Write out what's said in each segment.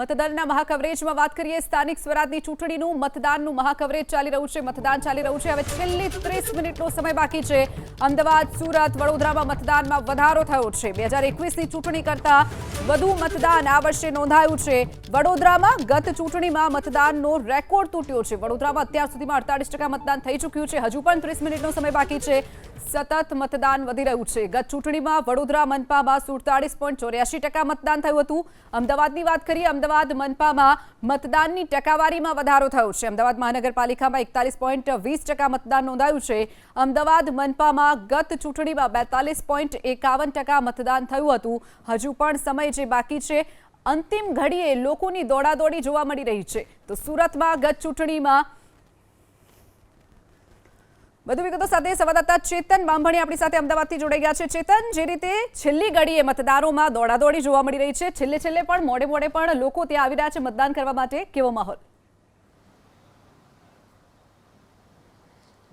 મતદાનના મહાકવરેજમાં વાત કરીએ સ્થાનિક સ્વરાજની ચૂંટણીનું મતદાનનું મહાકવરેજ ચાલી રહ્યું છે મતદાન ચાલી રહ્યું છે હવે છેલ્લી 30 મિનિટનો સમય બાકી છે અમદાવાદ સુરત વડોદરામાં મતદાનમાં વધારો થયો છે 2021ની ચૂંટણી કરતા વધુ મતદાન આ વર્ષે નોંધાયું છે વડોદરામાં ગત ચૂંટણીમાં મતદાનનો રેકોર્ડ તૂટ્યો છે વડોદરામાં અત્યાર સુધીમાં 48% મતદાન થઈ ચૂક્યું છે હજુ પણ 30 મિનિટનો સમય બાકી છે સતત મતદાન વધી રહ્યું છે ગત ચૂંટણીમાં વડોદરા મનપામાં 47.84% મતદાન થયું હતું અમદાવાદની વાત કરીએ અમદાવાદ મનપામાં મતદાનની ટકાવારીમાં વધારો થયો છે અમદાવાદ મહાનગરપાલિકામાં 41.20% મતદાન નોંધાયું છે અમદાવાદ મનપામાં ગત ચૂંટણીમાં 42.51% મતદાન થયું હતું હજુ પણ સમય જે બાકી છે અંતિમ ઘડીએ લોકોની દોડાદોડી જોવા મળી રહી છે તો સુરતમાં ગત ચૂંટણીમાં વધુ વિગતો સાથે સંવાદદાતા ચેતન બાંભણી આપણી સાથે અમદાવાદથી જોડાઈ ગયા છે ચેતન જે રીતે છેલ્લી ઘડીએ મતદારોમાં દોડાદોડી જોવા મળી રહી છે છેલ્લે પણ મોડે પણ લોકો ત્યાં આવી રહ્યા છે મતદાન કરવા માટે કેવો માહોલ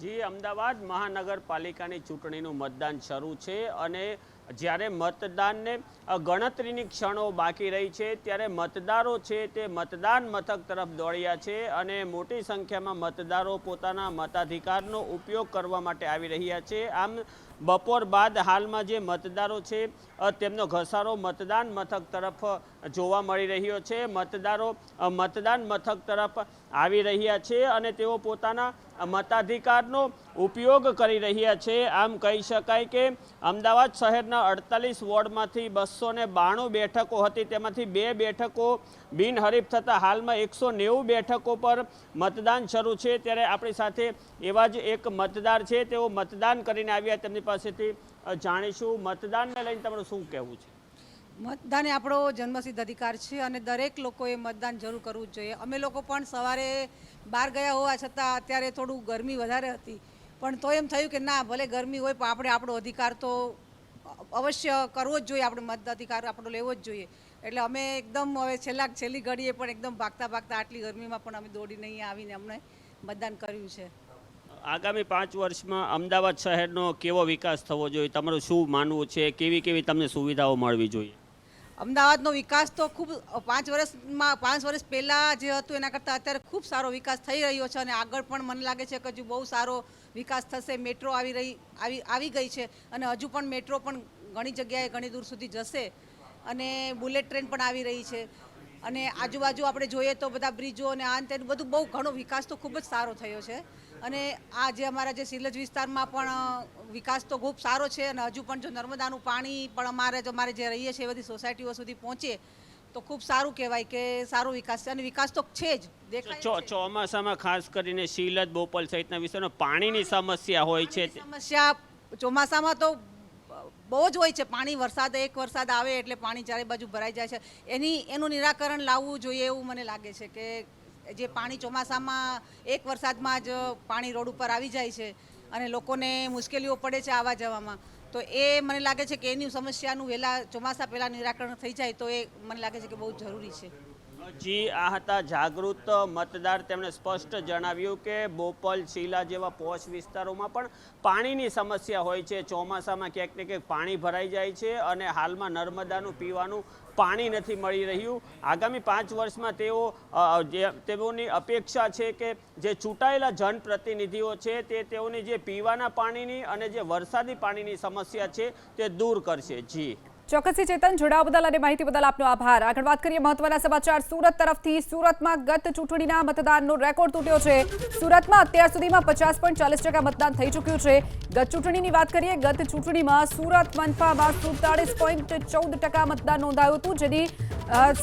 જી અમદાવાદ મહાનગરપાલિકાની ચૂંટણીનું મતદાન શરૂ છે અને જ્યારે મતદાનને ગણતરીની ક્ષણો બાકી રહી છે ત્યારે મતદારો છે તે મતદાન મથક તરફ દોડ્યા છે અને મોટી સંખ્યામાં મતદારો પોતાના મતાધિકારનો ઉપયોગ કરવા માટે આવી રહ્યા છે આમ બપોર બાદ હાલમાં જે મતદારો છે તેમનો ઘસારો મતદાન મથક તરફ જોવા મળી રહ્યો છે મતદારો મતદાન મથક તરફ આવી રહ્યા છે અને તેઓ પોતાના મતાધિકારનો ઉપયોગ કરી રહ્યા છે આમ કહી શકાય કે અમદાવાદ શહેરના 48 વોર્ડમાંથી 292 બેઠકો હતી તેમાંથી 2 બેઠકો બિનહરીફ થતાં હાલમાં 190 બેઠકો પર મતદાન શરૂ છે ત્યારે આપણી સાથે એવા જ એક મતદાર છે તેઓ મતદાન કરીને આવ્યા તેમની પાસેથી જાણીશું મતદાનને લઈને તમારું શું કહેવું છે મતદાન એ આપણો જન્મસિદ્ધ અધિકાર છે અને દરેક લોકોએ મતદાન જરૂર કરવું જ જોઈએ અમે લોકો પણ સવારે બહાર ગયા હોવા છતાં અત્યારે થોડું ગરમી વધારે હતી પણ તો એમ થયું કે ના ભલે ગરમી હોય પણ આપણે આપણો અધિકાર તો અવશ્ય કરવો જ જોઈએ આપણે મતાધિકાર આપણો લેવો જ જોઈએ એટલે અમે એકદમ હવે છેલ્લી ઘડીએ પણ એકદમ ભાગતા આટલી ગરમીમાં પણ અમે દોડીને અહીંયા આવીને અમને મતદાન કર્યું છે આગામી 5 વર્ષમાં અમદાવાદ શહેરનો કેવો વિકાસ થવો જોઈએ તમારું શું માનવું છે કેવી તમને સુવિધાઓ મળવી જોઈએ અમદાવાદનો વિકાસ તો ખૂબ 5 વર્ષ પહેલાં જે હતું એના કરતાં અત્યારે ખૂબ સારો વિકાસ થઈ રહ્યો છે અને આગળ પણ મને લાગે છે કે હજુ બહુ સારો વિકાસ થશે મેટ્રો આવી ગઈ છે અને હજુ પણ મેટ્રો પણ ઘણી જગ્યાએ ઘણી દૂર સુધી જશે અને બુલેટ ટ્રેન પણ આવી રહી છે અને આજુબાજુ આપણે જોઈએ તો બધા બ્રિજો અને આ તે બધું બહુ ઘણો વિકાસ તો ખૂબ જ સારો થયો છે અને આ જે અમારા જે સિલજ વિસ્તારમાં પણ વિકાસ તો ખૂબ સારો છે અને હજુ પણ જો નર્મદાનું પાણી પણ અમારે જે રહીએ છીએ એ બધી સોસાયટીઓ સુધી પહોંચે તો ખૂબ સારું કહેવાય કે સારો વિકાસ છે અને વિકાસ તો છે જ દેખાય ચોમાસામાં ખાસ કરીને સિલજ બોપલ સહિતના વિસ્તારમાં પાણીની સમસ્યા હોય છે સમસ્યા ચોમાસામાં તો બહુ જ હોય છે પાણી એક વરસાદ આવે એટલે પાણી ચારે બાજુ ભરાઈ જાય છે એનું નિરાકરણ લાવવું જોઈએ એવું મને લાગે છે કે જે પાણી ચોમાસામાં એક વરસાદમાં જ પાણી રોડ ઉપર આવી જાય છે અને લોકોને મુશ્કેલીઓ પડે છે આવવા જવામાં તો એ મને લાગે છે કે એની સમસ્યાનું ચોમાસા પહેલાં નિરાકરણ થઈ જાય તો એ મને લાગે છે કે બહુ જરૂરી છે જી આ હતા જાગૃત મતદાર તેમણે સ્પષ્ટ જણાવ્યું કે બોપલ શીલા જેવા પોશ વિસ્તારોમાં પણ પાણીની સમસ્યા હોય છે ચોમાસામાં ક્યાંક ને ક્યાંક પાણી ભરાઈ જાય છે અને હાલમાં નર્મદાનું પીવાનું પાણી નથી મળી રહ્યું આગામી 5 વર્ષમાં તેઓની અપેક્ષા છે કે જે ચૂંટાયેલા જનપ્રતિનિધિઓ છે તેઓની જે પીવાના પાણીની અને જે વરસાદી પાણીની સમસ્યા છે તે દૂર કરશે જી ચોક્કસથી ચેતન જોડાવા બદલ અને માહિતી બદલ આપનો આભાર આગળ વાત કરીએ મહત્વના સમાચાર સુરત તરફથી સુરતમાં ગત ચૂંટણીના મતદાનનો રેકોર્ડ તૂટ્યો છે સુરતમાં અત્યાર સુધીમાં 50.40% મતદાન થઈ ચૂક્યું છે ગત ચૂંટણીની વાત કરીએ ગત ચૂંટણીમાં સુરત મનપામાં 47.14% મતદાન નોંધાયું હતું જેની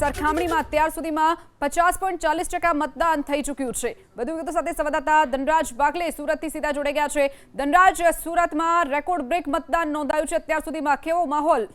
સરખામણીમાં અત્યાર સુધીમાં 50.40% મતદાન થઈ ચૂક્યું છે વધુ વિગતો સાથે સંવાદદાતા ધનરાજ બાગલે સુરતથી સીધા જોડાઈ ગયા છે ધનરાજ સુરતમાં રેકોર્ડ બ્રેક મતદાન નોંધાયું છે અત્યાર સુધીમાં કેવો માહોલ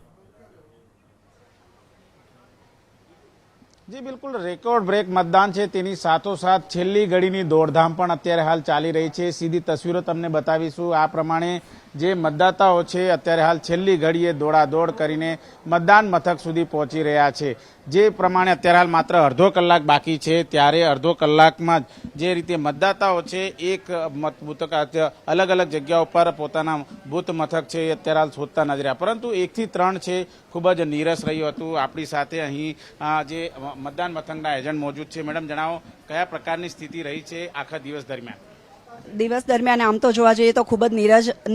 જી બિલકુલ રેકોર્ડ બ્રેક મતદાન છે તેની સાથોસાથ છેલ્લી ઘડીની દોડધામ પણ અત્યારે હાલ ચાલી રહી છે સીધી તસવીરો તમને બતાવીશું આ પ્રમાણે જે મતદાતાઓ છે અત્યારે હાલ છેલ્લી ઘડીએ દોડાદોડ કરીને મતદાન મથક સુધી પહોંચી રહ્યા છે જે પ્રમાણે અત્યારે હાલ માત્ર અડધો કલાક બાકી છે ત્યારે અડધો કલાકમાં જ જે રીતે મતદાતાઓ છે એક અલગ અલગ જગ્યાઓ પર પોતાના બૂથ મથક છે એ અત્યારે હાલ શોધતા નજર આવ્યા, પરંતુ 1 થી 3 છે ખૂબ જ નીરસ રહ્યું હતું. આપણી સાથે અહીં જે મતદાન મથકના એજન્ટ મોજૂદ છે. મેડમ, જણાવો કયા પ્રકારની સ્થિતિ રહી છે આખા દિવસ દરમિયાન? દિવસ દરમિયાન આમ તો જોવા જઈએ તો ખૂબ જ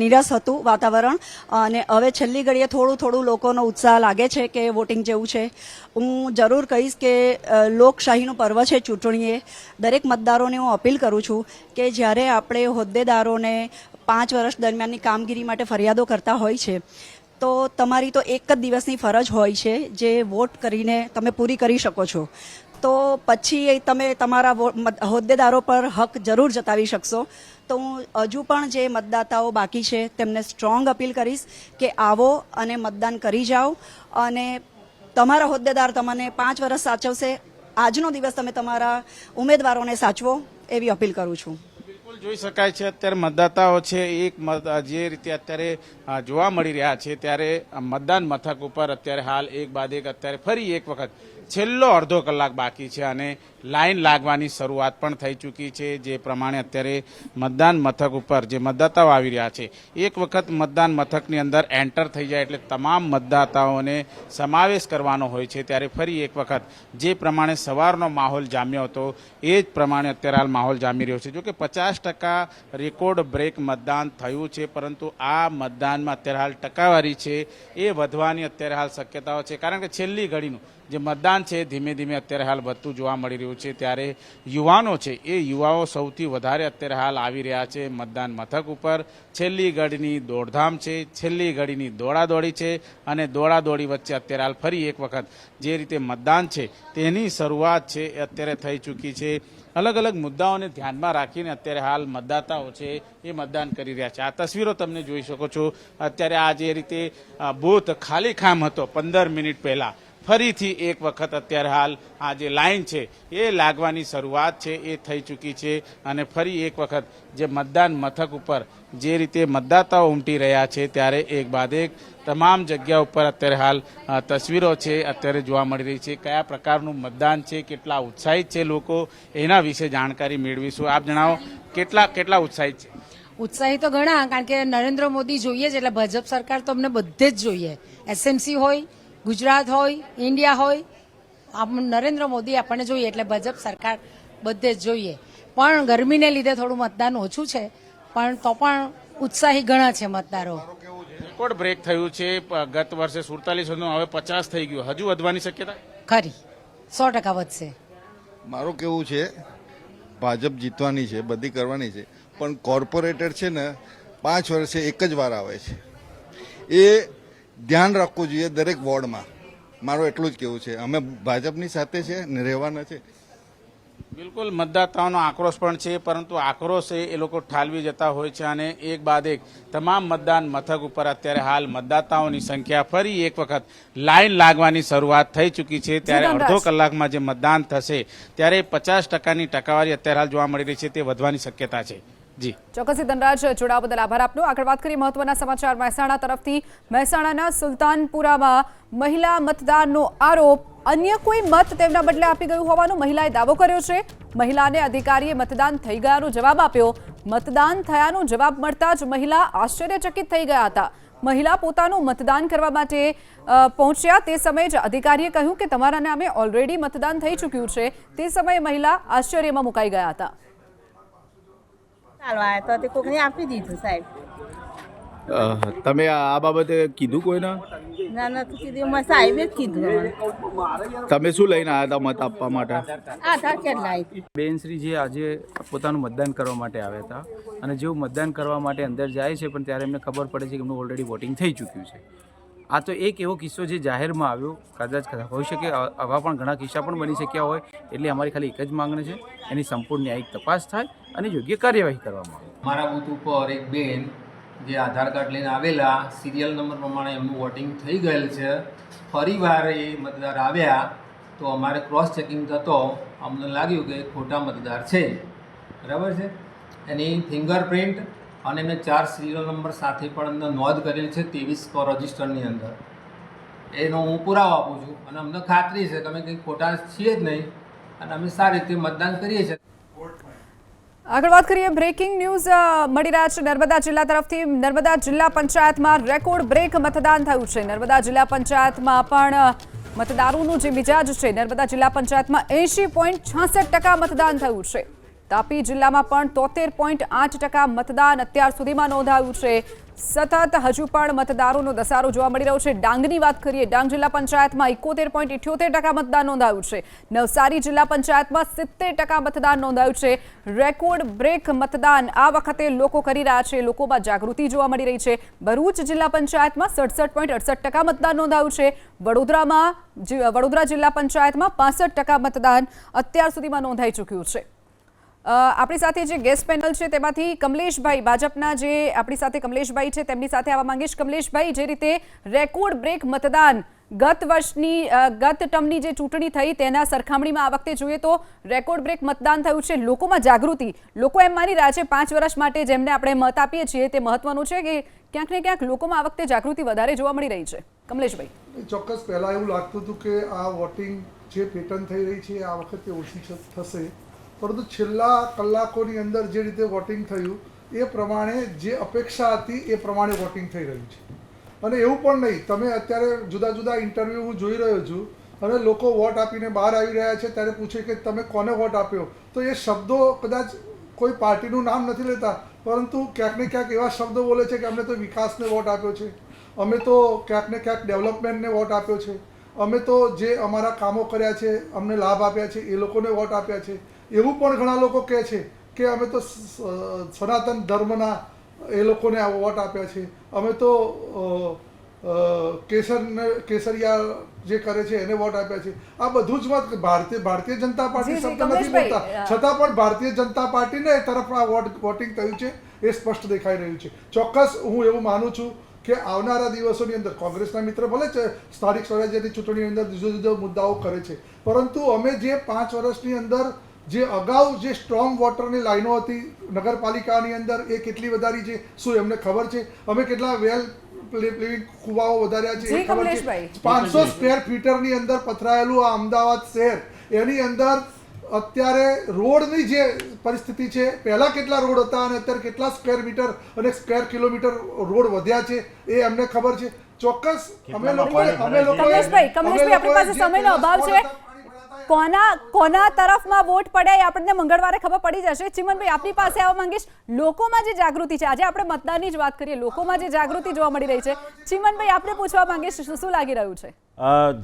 નીરસ હતું વાતાવરણ, અને હવે છેલ્લી ઘડીએ થોડું લોકોનો ઉત્સાહ લાગે છે કે વોટિંગ જેવું છે. હું જરૂર કહીશ કે લોકશાહીનું પર્વ છે ચૂંટણીએ. દરેક મતદારોને હું અપીલ કરું છું કે જ્યારે આપણે હોદ્દેદારોને 5 વર્ષ દરમિયાનની કામગીરી માટે ફરિયાદો કરતા હોય છે, તો તમારી તો એક જ દિવસની ફરજ હોય છે જે વોટ કરીને તમે પૂરી કરી શકો છો. તો પછી તમે તમારા હોદ્દેદારો પર હક જરૂર જતાવી શકશો. તો હું હજુ પણ જે મતદાતાઓ બાકી છે તેમને સ્ટ્રોંગ અપીલ કરીશ કે આવો અને મતદાન કરી જાઓ, અને તમારા હોદ્દેદાર તમને 5 વર્ષ સાચવશે. આજનો દિવસ તમે તમારા ઉમેદવારોને સાચવો એવી અપીલ કરું છું. બિલકુલ જોઈ શકાય છે અત્યારે મતદાતાઓ છે જે રીતે અત્યારે જોવા મળી રહ્યા છે, ત્યારે મતદાન મથક ઉપર અત્યારે હાલ એક બાદ એક અત્યારે ફરી એક વખત છેલ્લો અડધો કલાક બાકી છે અને લાઈન લાગવાની શરૂઆત પણ થઈ ચૂકી છે. જે પ્રમાણે અત્યારે મતદાન મથક ઉપર જે મતદાતાઓ આવી રહ્યા છે, એક વખત મતદાન મથકની અંદર એન્ટર થઈ જાય એટલે તમામ મતદાતાઓને સમાવેશ કરવાનો હોય છે. ત્યારે ફરી એક વખત જે પ્રમાણે સવારનો માહોલ જામ્યો હતો એ જ પ્રમાણે અત્યારે હાલ માહોલ જામી રહ્યો છે. જો કે 50% રેકોર્ડ બ્રેક મતદાન થયું છે, પરંતુ આ મતદાનમાં અત્યારે હાલ ટકાવારી છે એ વધવાની અત્યારે હાલ શક્યતાઓ છે, કારણ કે છેલ્લી ઘડીનું જે મતદાન છે ધીમે ધીમે અત્યારે હાલ વધતું જોવા મળી રહ્યું છે. ત્યારે યુવાનો છે એ યુવાઓ સૌથી વધારે અત્યારે હાલ આવી રહ્યા છે મતદાન મથક ઉપર. છેલ્લી ઘડીની દોડધામ છે, છેલ્લી ઘડીની દોડાદોડી છે, અને દોડાદોડી વચ્ચે અત્યારે હાલ ફરી એક વખત જે રીતે મતદાન છે તેની શરૂઆત છે એ અત્યારે થઈ ચૂકી છે. અલગ અલગ મુદ્દાઓને ધ્યાનમાં રાખીને અત્યારે હાલ મતદાતાઓ છે એ મતદાન કરી રહ્યા છે. આ તસવીરો તમને જોઈ શકો છો. અત્યારે આ જે રીતે બૂથ ખાલી ખામ હતો 15 મિનિટ પહેલા, ફરીથી એક વખત અત્યારે હાલ આ જે લાઈન છે એ લાગવાની શરૂઆત છે એ થઈ ચૂકી છે, અને ફરી એક વખત જે મતદાન મથક ઉપર જે રીતે મતદાતાઓ ઉમટી રહ્યા છે, ત્યારે એક બાદ એક તમામ જગ્યા ઉપર અત્યારે હાલ તસવીરો છે અત્યારે જોવા મળી રહી છે. કયા પ્રકારનું મતદાન છે, કેટલા ઉત્સાહિત છે લોકો, એના વિશે જાણકારી મેળવીશું. આપ જણાવો કેટલા ઉત્સાહિત છે? ઉત્સાહી તો ઘણા, કારણ કે નરેન્દ્ર મોદી જોઈએ છે એટલે ભાજપ સરકાર તો અમને બધે જ જોઈએ. એસએમસી હોય, ગુજરાત હોય, ઇન્ડિયા હોય, નરેન્દ્ર મોદી આપણને જોઈએ એટલે ભાજપ સરકાર બધે જ જોઈએ. પણ ગરમીને લીધે થોડું મતદાન ઓછું છે, પણ તો પણ ઉત્સાહી ઘણા છે મતદારો. રેકોર્ડ બ્રેક થયું છે. ગત વર્ષે 47 હતું, હવે 50 થઈ ગયું. હજુ વધવાની શક્યતા ખરી 100% વધશે. મારું કેવું છે, ભાજપ જીતવાની છે, બધી કરવાની છે, પણ કોર્પોરેટર છે ને 5 વર્ષે એક જ વાર આવે છે. એ ધ્યાન રાખવું જોઈએ દરેક વોર્ડમાં. મારું એટલું જ કેવું છે. અમે ભાજપની સાથે છે ને રહેવાના છે. બિલકુલ મતદાતાઓનો આક્રોશ પણ છે, પરંતુ આક્રોશ એ લોકો ઠાલવી જતા હોય છે, અને એક બાદ એક તમામ મતદાન મથક ઉપર અત્યારે હાલ મતદાતાઓની સંખ્યા ફરી એક વખત લાઈન લાગવાની શરૂઆત થઈ ચૂકી છે. ત્યારે અડધો કલાકમાં જે મતદાન થશે ત્યારે 50%ની ટકાવારી અત્યારે હાલ જોવા મળી રહી છે, તે વધવાની શક્યતા છે. જી ચોક્કસથી ધનરાજ, જોડાવા બદલ આભાર આપનો. આગળ વાત કરીએ મહત્વના સમાચાર મહેસાણા તરફથી. મહેસાણાના સુલતાનપુરામાં મહિલા મતદાનનો આરોપ, અન્ય કોઈ મત તેમના બદલે આપી ગયું હોવાનો મહિલાએ દાવો કર્યો છે. મહિલાને અધિકારીએ મતદાન થઈ ગયાનો જવાબ આપ્યો. મતદાન થયાનો જવાબ મળતા જ મહિલા આશ્ચર્યચકિત થઈ ગયા હતા. મહિલા પોતાનું મતદાન કરવા માટે પહોંચ્યા તે સમયે જ અધિકારીએ કહ્યું કે તમારા નામે ઓલરેડી મતદાન થઈ ચૂક્યું છે. તે સમયે મહિલા આશ્ચર્યમાં મુકાઈ ગયા હતા. તો તે કોકને આપી દીધું સાહેબ. તમે આ બાબતે કીધું કોઈને? ના નથી કીધું, મારા સાહેબે જ કીધું. તમે શું લઈને આવ્યા હતા મત આપવા માટે? આધાર કાર્ડ લાવી. બેનશ્રી જે આજે પોતાનું મતદાન કરવા માટે આવ્યા હતા, અને જેવું મતદાન કરવા માટે અંદર જાય છે, પણ ત્યારે એમને ખબર પડે છે કે એમનું ઓલરેડી વોટિંગ થઈ ચૂક્યું છે. આ તો એક એવો કિસ્સો જે જાહેરમાં આવ્યો, કદાચ હોઈ શકે આવા પણ ઘણા કિસ્સા પણ બની શક્યા હોય. એટલે અમારી ખાલી એક જ માંગણી છે, એની સંપૂર્ણ ન્યાયિક તપાસ થાય અને યોગ્ય કાર્યવાહી કરવામાં આવે. મારા બૂથ ઉપર એક બેન જે આધાર કાર્ડ લઈને આવેલા, સિરિયલ નંબર પ્રમાણે એમનું વોટિંગ થઈ ગયેલ છે. ફરીવાર એ મતદાર આવ્યા તો અમારે ક્રોસ ચેકિંગ થતો અમને લાગ્યું કે ખોટા મતદાર છે. બરાબર છે. એની ફિંગરપ્રિન્ટ અને એમને 4 સિરિયલ નંબર સાથે પણ અંદર નોંધ કરેલ છે 23 રજિસ્ટરની અંદર. એનો હું પુરાવો આપું છું, અને અમને ખાતરી છે કે અમે કંઈ ખોટા છીએ જ નહીં, અને અમે સારી રીતે મતદાન કરીએ છીએ. આગળ વાત કરીએ બ્રેકિંગ ન્યૂઝ મળી રહ્યા છે નર્મદા જિલ્લા તરફથી. નર્મદા જિલ્લા પંચાયતમાં રેકોર્ડ બ્રેક મતદાન થયું છે. નર્મદા જિલ્લા પંચાયતમાં પણ મતદારોનું જે મિજાજ છે, નર્મદા જિલ્લા પંચાયતમાં 80.66% મતદાન થયું છે. તાપી જિલ્લામાં પણ 73.8% મતદાન અત્યાર સુધીમાં નોંધાયું છે. સતત હજુ પણ મતદારોનો ધસારો જોવા મળી રહ્યો છે. ડાંગની વાત કરીએ, ડાંગ જિલ્લા પંચાયતમાં 71.78% મતદાન નોંધાયું છે. નવસારી જિલ્લા પંચાયતમાં 70% મતદાન નોંધાયું છે. રેકોર્ડ બ્રેક મતદાન આ વખતે લોકો કરી રહ્યા છે. લોકોમાં જાગૃતિ જોવા મળી રહી છે. ભરૂચ જિલ્લા પંચાયતમાં 67.68% મતદાન નોંધાયું છે. વડોદરા જિલ્લા પંચાયતમાં 65% મતદાન અત્યાર સુધીમાં નોંધાઈ ચૂક્યું છે. આપણી સાથે જે ગેસ્ટ પેનલ છે તેમાંથી કમલેશભાઈ, ભાજપના જે આપણી સાથે કમલેશભાઈ છે તેમની સાથે આવવા માંગીશ. કમલેશભાઈ, જે રીતે રેકોર્ડ બ્રેક મતદાન ગત ટર્મની જે ચૂંટણી થઈ તેના સરખામણીમાં આ વખતે જોઈએ તો રેકોર્ડ બ્રેક મતદાન થયું છે. લોકોમાં જાગૃતિ, લોકો એમ માની રહ્યા છે 5 વર્ષ માટે જેમને આપણે મત આપીએ છીએ તે મહત્વનું છે કે ક્યાંક ને ક્યાંક લોકોમાં આ વખતે જાગૃતિ વધારે જોવા મળી રહી છે. કમલેશભાઈ, ચોક્કસ પહેલાં એવું લાગતું હતું કે આ વોટિંગ જે પેટર્ન થઈ રહી છે આ વખતે ઓછી થશે, પરંતુ છેલ્લા કલાકોની અંદર જે રીતે વોટિંગ થયું એ પ્રમાણે જે અપેક્ષા હતી એ પ્રમાણે વોટિંગ થઈ રહ્યું છે. અને એવું પણ નહીં, તમે અત્યારે જુદા જુદા ઇન્ટરવ્યૂ હું જોઈ રહ્યો છું અને લોકો વોટ આપીને બહાર આવી રહ્યા છે ત્યારે પૂછે કે તમે કોને વોટ આપ્યો, તો એ શબ્દો કદાચ કોઈ પાર્ટીનું નામ નથી લેતા, પરંતુ ક્યાંક ને ક્યાંક એવા શબ્દો બોલે છે કે અમે તો વિકાસને વોટ આપ્યો છે, અમે તો ક્યાંક ને ક્યાંક ડેવલપમેન્ટને વોટ આપ્યો છે, અમે તો જે અમારા કામો કર્યા છે, અમને લાભ આપ્યા છે એ લોકોને વોટ આપ્યા છે. એવું પણ ઘણા લોકો કહે છે કે અમે તો સનાતન ધર્મના એ લોકોને આ વોટ આપ્યા છે, અમે તો કેસરિયા જે કરે છે એને વોટ આપ્યા છે. આ બધું જ વાત ભારતીય જનતા પાર્ટી શબ્દ નથી બોલતા, છતાં પણ ભારતીય જનતા પાર્ટીને તરફ આ વોટિંગ થયું છે એ સ્પષ્ટ દેખાઈ રહ્યું છે. ચોક્કસ હું એવું માનું છું કે આવનારા દિવસોની અંદર કોંગ્રેસના મિત્ર ભલે છે સ્થાનિક સ્વરાજ્યની ચૂંટણીની અંદર જુદા જુદા મુદ્દાઓ કરે છે, પરંતુ અમે જે 5 વર્ષની અંદર જે અગાઉ જે સ્ટ્રોંગ વોટરની લાઈનો હતી નગરપાલિકાની અંદર એ કેટલી વધારી છે શું એમને ખબર છે? અમે કેટલા વેલ પ્લેવિંગ કુવાઓ વધાર્યા છે એ ખબર છે? 500 સ્ક્વેર ફીટરની અંદર પથરાયેલું આ અમદાવાદ શહેર, એની અંદર અત્યારે રોડની જે પરિસ્થિતિ છે, પહેલા કેટલા રોડ હતા અને અત્યારે કેટલા સ્ક્વેર મીટર અને સ્ક્વેર કિલોમીટર રોડ વધ્યા છે એ અમને ખબર છે. ચોક્કસ અમે લોકો કમલેશભાઈ, આપણી પાસે સમયનો અભાવ છે. કોના તરફમાં વોટ પડ્યા એ આપણને મંગળવારે ખબર પડી જશે. ચિમનભાઈ, આપની પાસે આવવા માંગીશ. લોકોમાં જે જાગૃતિ છે, આજે આપણે મતદાનની જ વાત કરીએ, લોકોમાં જે જાગૃતિ જોવા મળી રહી છે, ચિમનભાઈ આપને પૂછવા માંગીશ શું લાગી રહ્યું છે?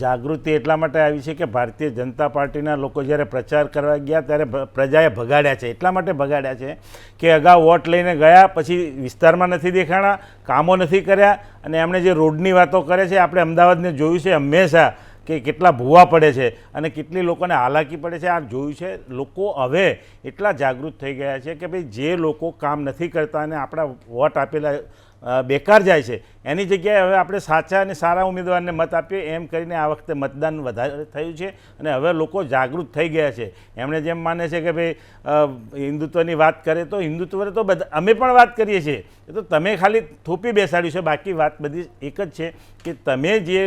જાગૃતિ એટલા માટે આવી છે કે ભારતીય જનતા પાર્ટીના લોકો જ્યારે પ્રચાર કરવા ગયા ત્યારે પ્રજાએ ભગાડ્યા છે. એટલા માટે ભગાડ્યા છે કે અગાઉ વોટ લઈને ગયા પછી વિસ્તારમાં નથી દેખાણા, કામો નથી કર્યા, અને એમણે જે રોડની વાતો કરે છે, આપણે અમદાવાદને જોયું છે હંમેશા કે કેટલા ભૂવા પડે છે અને કેટલી લોકોને હાલાકી પડે છે, આ જોયું છે. લોકો હવે એટલા જાગૃત થઈ ગયા છે કે ભાઈ જે લોકો કામ નથી કરતા અને આપણા વોટ આપેલા બેકાર જાય છે એની જગ્યાએ હવે આપણે સાચા અને સારા ઉમેદવારને મત આપીએ એમ કરીને આ વખતે મતદાન વધારે થયું છે અને હવે લોકો જાગૃત થઈ ગયા છે. એમણે જેમ માને છે કે ભાઈ હિન્દુત્વની વાત કરે તો હિન્દુત્વ તો બધા અમે પણ વાત કરીએ છીએ, એ તો તમે ખાલી થોપી બેસાડ્યું છે, બાકી વાત બધી એક જ છે કે તમે જે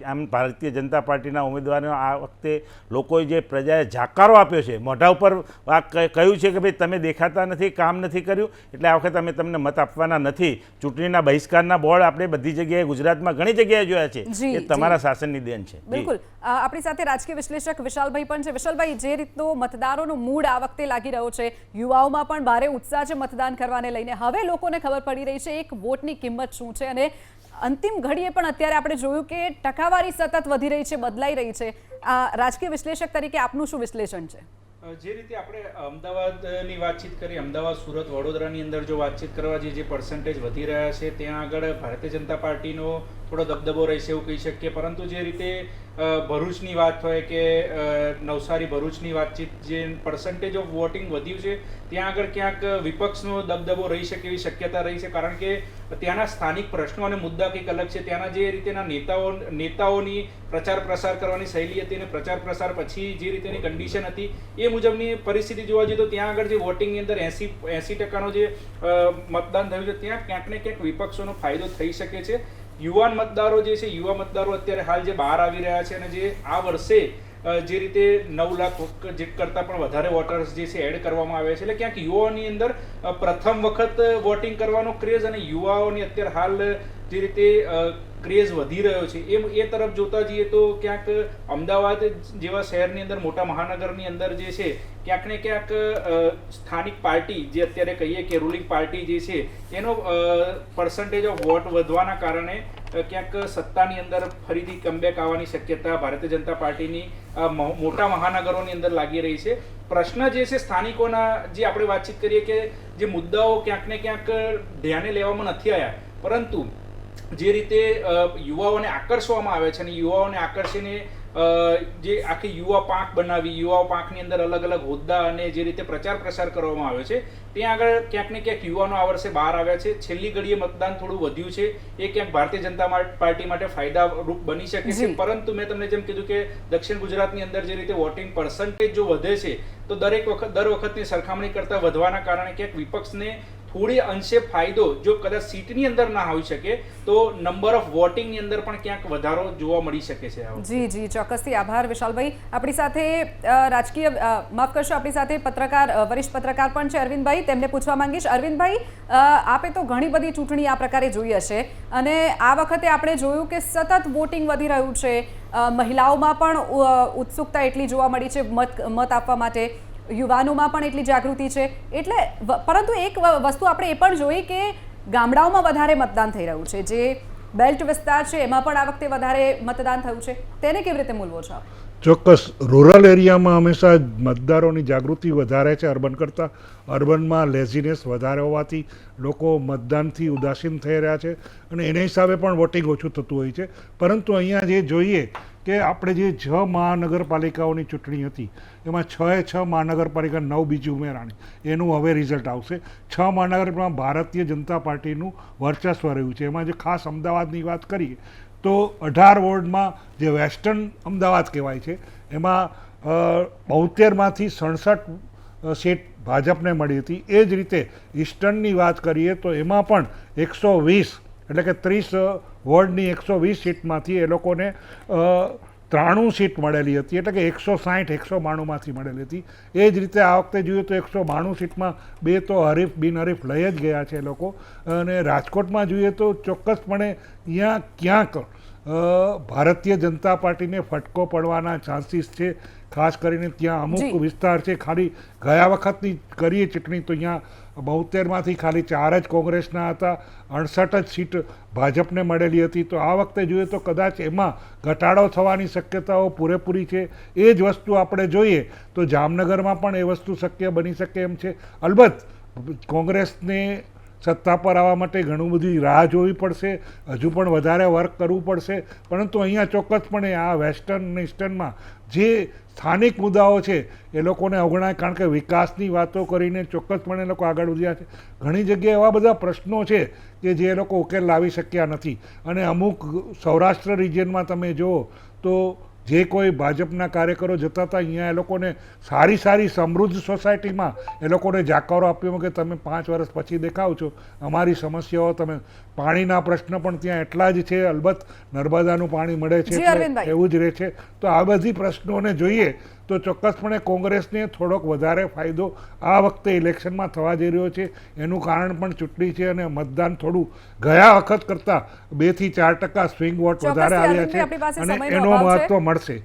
આમ ભારતીય જનતા પાર્ટીના ઉમેદવારનો આ વખતે લોકોએ જે પ્રજાએ જાકારો આપ્યો છે, મોઢા ઉપર કહ્યું છે કે ભાઈ તમે દેખાતા નથી, કામ નથી કર્યું, એટલે આ વખતે અમે તમને મત આપવાના નથી. ચૂંટણીના બહિષ્કારના બોર્ડ આપણે બધી જગ્યાએ ગુજરાતમાં ઘણી જગ્યાએ જોયા છે, એ તમારા શાસનની દેન છે. બિલકુલ. આપણી સાથે રાજકીય વિશ્લેષક વિશાલભાઈ પણ છે. વિશાલભાઈ, જે રીતનો મતદારોનો મૂડ આ વખતે લાગી રહ્યો છે, યુવાઓમાં પણ ભારે ઉત્સાહ છે મતદાન કરવાને લઈને, હવે લોકોને ખબર પડી રહી છે એક વોટની કિંમત શું છે, અને અંતિમ ઘડીએ પણ અત્યારે આપણે જોયું કે ટકાવારી સતત વધી રહી છે, બદલાઈ રહી છે. રાજકીય વિશ્લેષક તરીકે આપનું શું વિશ્લેષણ છે? જે રીતે આપણે અમદાવાદની વાતચીત કરીએ, અમદાવાદ, સુરત, વડોદરાની અંદર જો વાતચીત કરવા જે પર્સન્ટેજ વધી રહ્યા છે ત્યાં આગળ ભારતીય જનતા પાર્ટીનો થોડો દબદબો રહેશે એવું કહી શકીએ. પરંતુ જે રીતે ભરૂચની વાત હોય કે નવસારી ભરૂચની વાતચીત, જે પર્સન્ટેજ ઓફ વોટિંગ વધ્યું છે ત્યાં આગળ ક્યાંક વિપક્ષનો દબદબો રહી શકે એવી શક્યતા રહી છે, કારણ કે ત્યાંના સ્થાનિક પ્રશ્નો અને મુદ્દા કંઈક અલગ છે. ત્યાંના જે રીતેના નેતાઓની પ્રચાર પ્રસાર કરવાની શૈલી હતી અને પ્રચાર પ્રસાર પછી જે રીતેની કન્ડિશન હતી એ મુજબની પરિસ્થિતિ જોવા જઈએ તો ત્યાં આગળ જે વોટિંગની અંદર 80% જે મતદાન થયું છે ત્યાં ક્યાંક ને ક્યાંક વિપક્ષોનો ફાયદો થઈ શકે છે. યુવાન મતદારો જે છે, યુવા મતદારો અત્યારે હાલ જે બહાર આવી રહ્યા છે અને જે આ વર્ષે જે રીતે 9 લાખ કરતાં પણ વધારે વોટર્સ જે છે એડ કરવામાં આવ્યા છે, એટલે ક્યાંક યુવાઓની અંદર પ્રથમ વખત વોટિંગ કરવાનો ક્રેઝ અને યુવાઓની અત્યારે હાલ જે રીતે ક્રેઝ વધી રહ્યો છે એ તરફ જોતા જઈએ તો ક્યાંક અમદાવાદ જેવા શહેરની અંદર, મોટા મહાનગરની અંદર જે છે ક્યાંક ને ક્યાંક સ્થાનિક પાર્ટી જે અત્યારે કહીએ કે રૂલિંગ પાર્ટી જે છે એનો પર્સન્ટેજ ઓફ વોટ વધવાના કારણે ક્યાંક સત્તાની અંદર ફરીથી કમબેક આવવાની શક્યતા ભારતીય જનતા પાર્ટીની મોટા મહાનગરોની અંદર લાગી રહી છે. પ્રશ્ન જે છે સ્થાનિકોના, જે આપણે વાતચીત કરીએ કે જે મુદ્દાઓ ક્યાંક ને ક્યાંક ધ્યાને લેવામાં નથી આવ્યા, પરંતુ જે રીતે યુવાઓને આકર્ષવામાં આવે છે અને યુવાઓને આકર્ષીને જે આખી યુવા પાંખ બનાવી, યુવા પાંખની અંદર અલગ અલગ હોદ્દા અને જે રીતે પ્રચાર પ્રસાર કરવામાં આવ્યો છે ત્યાં આગળ ક્યાંક ને ક્યાંક યુવાનો આ વર્ષે બહાર આવ્યા છે. છેલ્લી ઘડીએ મતદાન થોડું વધ્યું છે, એ ક્યાંક ભારતીય જનતા પાર્ટી માટે ફાયદારૂપ બની શકે છે. પરંતુ મેં તમને જેમ કીધું કે દક્ષિણ ગુજરાતની અંદર જે રીતે વોટિંગ પર્સન્ટેજ જો વધે છે તો દર વખતની સરખામણી કરતાં વધવાના કારણે ક્યાંક વિપક્ષને થોડી અંશે ફાયદો, જો કદાચ સીટની અંદર ના હોઈ શકે તો નંબર ઓફ વોટિંગની અંદર પણ ક્યાંક વધારો જોવા મળી શકે છે. જી જી, ચોક્કસથી આભાર વિશાલભાઈ. આપણી સાથે રાજકીય માફ કરશો, આપણી સાથે પત્રકાર, વરિષ્ઠ પત્રકાર પણ છે અરવિંદભાઈ, તેમને પૂછવા માંગીશ. અરવિંદભાઈ, આપે તો ઘણી બધી ચૂંટણી આ પ્રકારે જોઈ હશે અને આ વખતે આપણે જોયું કે સતત વોટિંગ વધી રહ્યું છે, મહિલાઓમાં પણ ઉત્સુકતા એટલી જોવા મળી છે મત આપવા માટે, યુવાનોમાં પણ એટલી જાગૃતિ છે. એટલે પરંતુ એક વસ્તુ આપણે એ પણ જોઈ કે ગામડાઓમાં વધારે મતદાન થઈ રહ્યું છે, જે બેલ્ટ વિસ્તાર છે એમાં પણ આ વખતે વધારે મતદાન થયું છે, તેને કેવી રીતે મૂલવો છો? ચોક્કસ રૂરલ એરિયામાં હંમેશા મતદારોની જાગૃતિ વધારે છે અર્બન કરતાં. અર્બનમાં લેઝીનેસ વધારે હોવાથી લોકો મતદાનથી ઉદાસીન થઈ રહ્યા છે અને એના હિસાબે પણ વોટિંગ ઓછું થતું હોય છે. પરંતુ અહીંયા જે જોઈએ કે આપણે જે 6 મહાનગરપાલિકાઓની ચૂંટણી હતી એમાં 6 મહાનગરપાલિકા 9 બીજી ઉમેરાણી, એનું હવે રિઝલ્ટ આવશે. 6 મહાનગરમાં ભારતીય જનતા પાર્ટીનું વર્ચસ્વ રહ્યું છે. એમાં જે ખાસ અમદાવાદની વાત કરીએ તો 18 વોર્ડમાં જે વેસ્ટર્ન અમદાવાદ કહેવાય છે એમાં 72માંથી 67 સીટ ભાજપને મળી હતી. એ જ રીતે ઈસ્ટર્નની વાત કરીએ તો એમાં પણ 120 એટલે કે 30 વોર્ડની 120 સીટમાંથી એ લોકોને 93 સીટ મળેલી હતી, એટલે કે 160-192માંથી મળેલી હતી. એ જ રીતે આ વખતે જોઈએ તો 192 સીટમાં 2 તો હરીફ બિનહરીફ લઈ જ ગયા છે એ લોકો. અને રાજકોટમાં જોઈએ તો ચોક્કસપણે અહીંયા ક્યાંક ભારતીય જનતા પાર્ટીને ફટકો પડવાના ચાન્સીસ છે. ખાસ કરીને ત્યાં અમુક વિસ્તાર છે, ખાલી ગયા વખતની કરીએ ચૂંટણી તો અહીંયા 72માંથી ખાલી 4 જ કોંગ્રેસના હતા, 68 જ સીટ ભાજપને મળેલી હતી. તો આ વખતે જોઈએ તો કદાચ એમાં ઘટાડો થવાની શક્યતાઓ પૂરેપૂરી છે. એ જ વસ્તુ આપણે જોઈએ તો જામનગરમાં પણ એ વસ્તુ શક્ય બની શકે એમ છે. અલબત્ત કોંગ્રેસને સત્તા પર આવવા માટે ઘણું બધી રાહ જોવી પડશે, હજુ પણ વધારે વર્ક કરવું પડશે. પરંતુ અહીંયા ચોક્કસપણે આ વેસ્ટર્ન અને ઈસ્ટર્નમાં જે સ્થાનિક મુદ્દાઓ છે એ લોકોને અવગણાય, કારણ કે વિકાસની વાતો કરીને ચોક્કસપણે એ લોકો આગળ વધ્યા છે. ઘણી જગ્યાએ એવા બધા પ્રશ્નો છે કે જે એ લોકો ઉકેલ લાવી શક્યા નથી. અને અમુક સૌરાષ્ટ્ર રિજિયનમાં તમે જુઓ તો જે કોઈ ભાજપના કાર્યકરો જતા હતા અહીંયા એ લોકોને સારી સમૃદ્ધ સોસાયટીમાં એ લોકોને જાકારો આપ્યો કે તમે 5 વર્ષ પછી દેખાવ છો, અમારી સમસ્યાઓ તમે. પાણીના પ્રશ્ન પણ ત્યાં એટલા જ છે, અલબત્ત નર્મદાનું પાણી મળે છે એટલે એવું જ રહે છે. તો આ બધી પ્રશ્નોને જોઈએ તો ચોક્કસપણે કોંગ્રેસને થોડોક વધારે ફાયદો આ વખતે ઇલેક્શનમાં થવા જઈ રહ્યો છે. એનું કારણ પણ ચૂંટણી છે અને મતદાન થોડું ગયા વખત કરતાં 2 થી 4% સ્વિંગ વોટ વધારે આવ્યા છે અને એનો મહત્વ મળશે.